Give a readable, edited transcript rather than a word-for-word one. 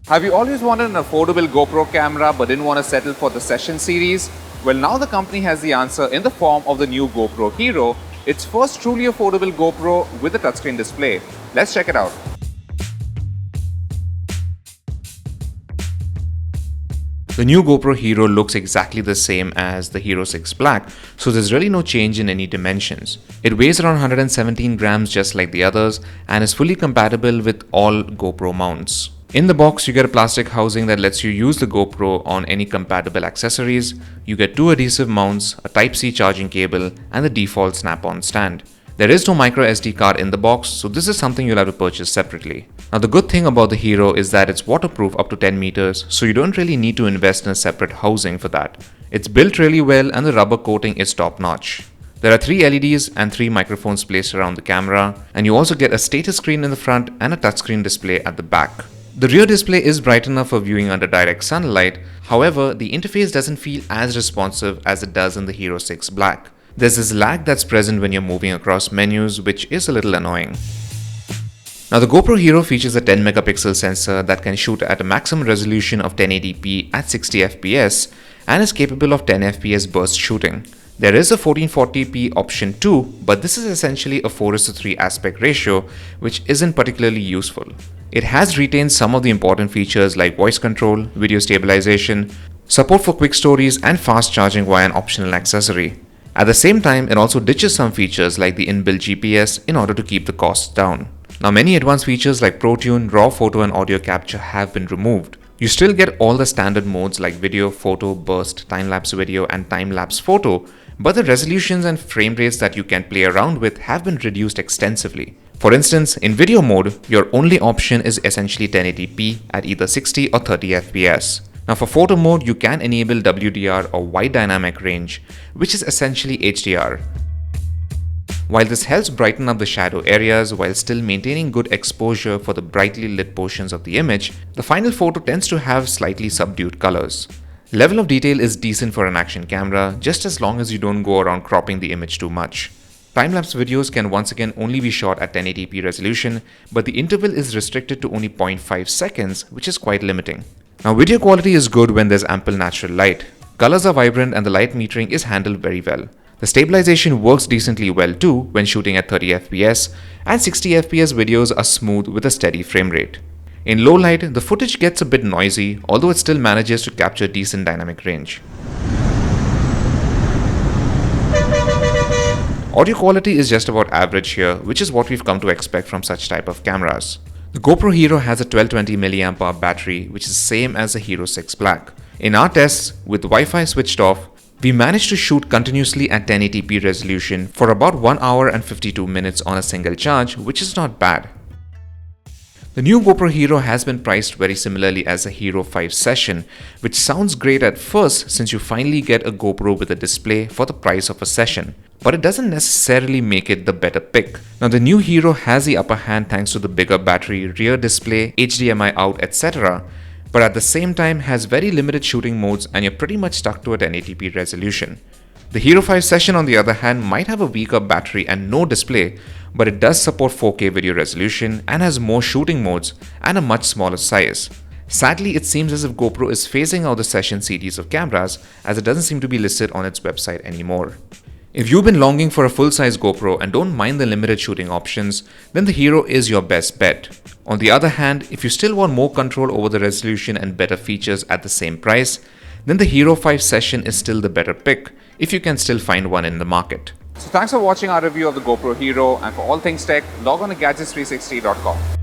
Have you always wanted an affordable GoPro camera but didn't want to settle for the Session series? Well, now the company has the answer in the form of the new GoPro Hero, its first truly affordable GoPro with a touchscreen display. Let's check it out. The new GoPro Hero looks exactly the same as the Hero 6 Black, so there's really no change in any dimensions. It weighs around 117 grams just like the others and is fully compatible with all GoPro mounts. In the box, you get a plastic housing that lets you use the GoPro on any compatible accessories. You get two adhesive mounts, a Type-C charging cable, and the default snap-on stand. There is no micro SD card in the box, so this is something you'll have to purchase separately. Now the good thing about the Hero is that it's waterproof up to 10 meters, so you don't really need to invest in a separate housing for that. It's built really well and the rubber coating is top-notch. There are 3 LEDs and 3 microphones placed around the camera, and you also get a status screen in the front and a touchscreen display at the back. The rear display is bright enough for viewing under direct sunlight, however, the interface doesn't feel as responsive as it does in the Hero 6 Black. There's this lag that's present when you're moving across menus, which is a little annoying. Now the GoPro Hero features a 10 megapixel sensor that can shoot at a maximum resolution of 1080p at 60 fps and is capable of 10 fps burst shooting. There is a 1440p option too, but this is essentially a 4:3 aspect ratio, which isn't particularly useful. It has retained some of the important features like voice control, video stabilization, support for quick stories, and fast charging via an optional accessory. At the same time, it also ditches some features like the inbuilt GPS in order to keep the costs down. Now many advanced features like ProTune, RAW photo and audio capture have been removed. You still get all the standard modes like video, photo, burst, time-lapse video and time-lapse photo, but the resolutions and frame rates that you can play around with have been reduced extensively. For instance, in video mode, your only option is essentially 1080p at either 60 or 30 fps. Now for photo mode, you can enable WDR or wide dynamic range, which is essentially HDR. While this helps brighten up the shadow areas while still maintaining good exposure for the brightly lit portions of the image, the final photo tends to have slightly subdued colors. Level of detail is decent for an action camera, just as long as you don't go around cropping the image too much. Time-lapse videos can once again only be shot at 1080p resolution, but the interval is restricted to only 0.5 seconds, which is quite limiting. Now video quality is good when there's ample natural light. Colors are vibrant and the light metering is handled very well. The stabilization works decently well too when shooting at 30 fps, and 60 fps videos are smooth with a steady frame rate. In low light, the footage gets a bit noisy, although it still manages to capture decent dynamic range. Audio quality is just about average here, which is what we've come to expect from such type of cameras. The GoPro Hero has a 1220 mAh battery, which is the same as the Hero 6 Black. In our tests, with Wi-Fi switched off, we managed to shoot continuously at 1080p resolution for about 1 hour and 52 minutes on a single charge, which is not bad. The new GoPro Hero has been priced very similarly as the Hero5 Session, which sounds great at first since you finally get a GoPro with a display for the price of a Session, but it doesn't necessarily make it the better pick. Now the new Hero has the upper hand thanks to the bigger battery, rear display, HDMI out, etc., but at the same time has very limited shooting modes and you're pretty much stuck to a 1080p resolution. The Hero 5 Session on the other hand might have a weaker battery and no display, but it does support 4K video resolution and has more shooting modes and a much smaller size. Sadly, it seems as if GoPro is phasing out the Session series of cameras as it doesn't seem to be listed on its website anymore. If you've been longing for a full-size GoPro and don't mind the limited shooting options, then the Hero is your best bet. On the other hand, if you still want more control over the resolution and better features at the same price, then the Hero 5 Session is still the better pick, if you can still find one in the market. So thanks for watching our review of the GoPro Hero, and for all things tech, log on to gadgets360.com.